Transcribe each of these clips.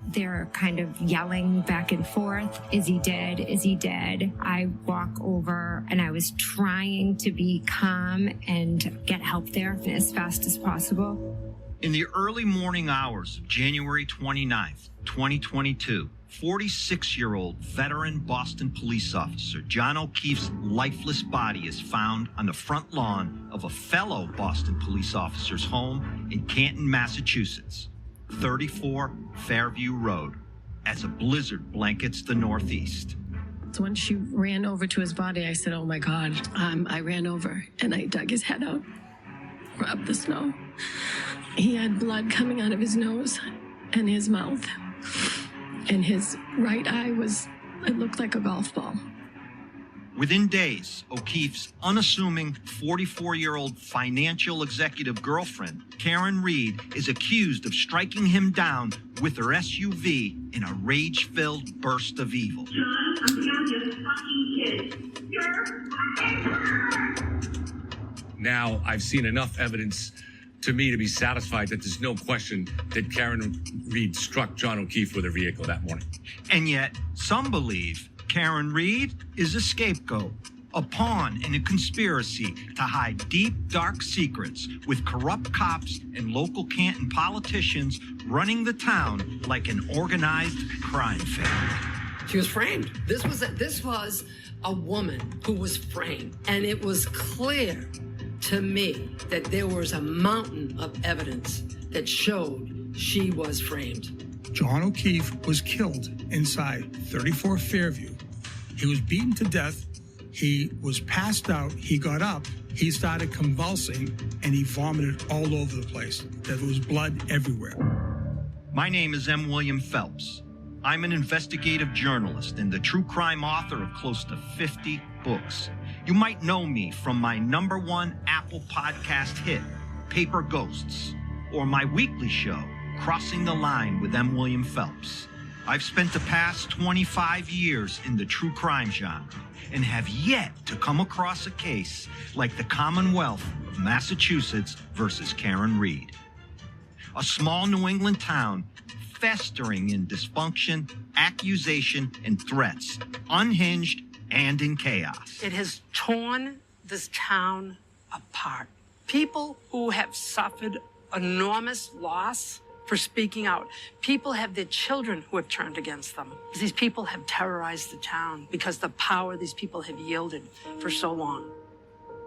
They're kind of yelling back and forth. Is he dead? Is he dead? I walk over and I was trying to be calm and get help there as fast as possible. In the early morning hours of January 29th, 2022, 46-year-old veteran Boston police officer John O'Keefe's lifeless body is found on the front lawn of a fellow Boston police officer's home in Canton, Massachusetts, 34 Fairview Road, as a blizzard blankets the Northeast. So when she ran over to his body, I said, oh my God. I ran over and I dug his head out, rubbed the snow. He had blood coming out of his nose and his mouth. And his right eye it looked like a golf ball. Within days, O'Keefe's unassuming 44-year-old financial executive girlfriend, Karen Reed, is accused of striking him down with her SUV in a rage-filled burst of evil. John, I'm down your fucking kid. You're fucking murdered. Now I've seen enough evidence to me to be satisfied that there's no question that Karen Reed struck John O'Keefe with her vehicle that morning. And yet, some believe Karen Reed is a scapegoat, a pawn in a conspiracy to hide deep, dark secrets with corrupt cops and local Canton politicians running the town like an organized crime family. She was framed. This was a woman who was framed, and it was clear to me that there was a mountain of evidence that showed she was framed. John O'Keefe was killed inside 34 Fairview. He was beaten to death. He was passed out. He got up. He started convulsing, and he vomited all over the place. There was blood everywhere. My name is M. William Phelps. I'm an investigative journalist and the true crime author of close to 50 books. You might know me from my #1 Apple podcast hit, Paper Ghosts, or my weekly show, Crossing the Line with M. William Phelps. I've spent the past 25 years in the true crime genre and have yet to come across a case like the Commonwealth of Massachusetts versus Karen Reed. A small New England town festering in dysfunction, accusation, and threats, unhinged and in chaos. It has torn this town apart. People who have suffered enormous loss for speaking out. People have their children who have turned against them. These people have terrorized the town because the power these people have yielded for so long.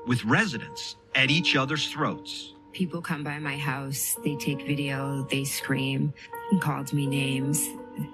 With residents at each other's throats. People come by my house, they take video, they scream and called me names.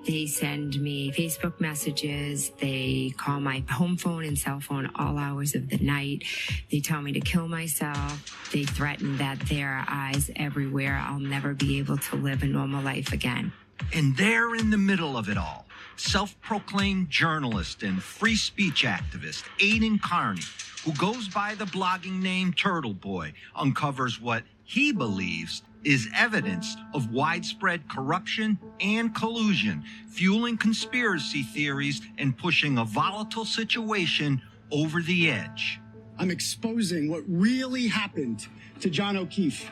They send me Facebook messages. They call my home phone and cell phone all hours of the night. They tell me to kill myself. They threaten that there are eyes everywhere. I'll never be able to live a normal life again. And there in the middle of it all, self-proclaimed journalist and free speech activist Aidan Carney, who goes by the blogging name Turtle Boy, uncovers what he believes is evidence of widespread corruption and collusion, fueling conspiracy theories and pushing a volatile situation over the edge. I'm exposing what really happened to John O'Keefe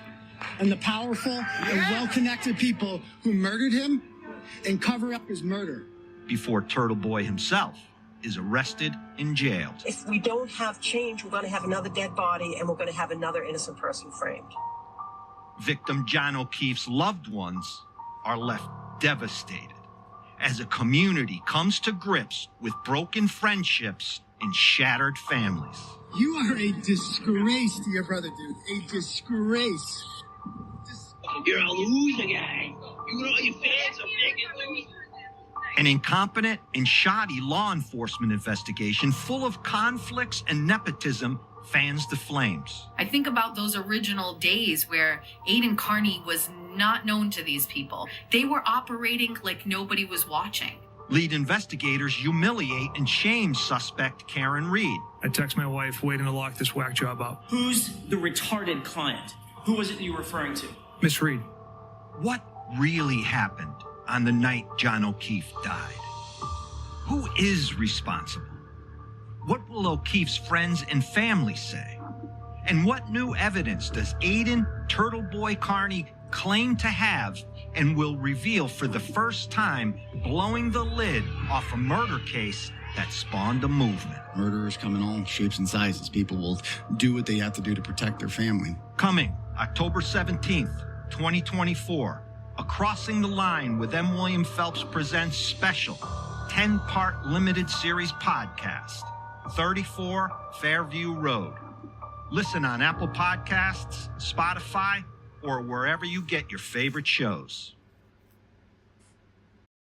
and the powerful and well-connected people who murdered him and cover up his murder. Before Turtle Boy himself is arrested and jailed. If we don't have change, we're going to have another dead body and we're going to have another innocent person framed. Victim John O'Keefe's loved ones are left devastated as a community comes to grips with broken friendships and shattered families. You are a disgrace to your brother, dude. A disgrace. You're a loser guy. You know your fans are big losers. An incompetent and shoddy law enforcement investigation full of conflicts and nepotism fans the flames. I think about those original days where Aidan Carney was not known to these people. They were operating like nobody was watching. Lead investigators humiliate and shame suspect Karen Reed. I text my wife waiting to lock this whack job up. Who's the retarded client? Who was it that you were referring to? Miss Reed. What really happened on the night John O'Keefe died? Who is responsible? What will O'Keefe's friends and family say? And what new evidence does Aidan Turtle Boy Carney claim to have and will reveal for the first time blowing the lid off a murder case that spawned a movement. Murderers come in all shapes and sizes. People will do what they have to do to protect their family. Coming October 17th, 2024, A Crossing the Line with M. William Phelps presents special 10-part limited series podcast, 34 Fairview Road. Listen on Apple Podcasts, Spotify, or wherever you get your favorite shows.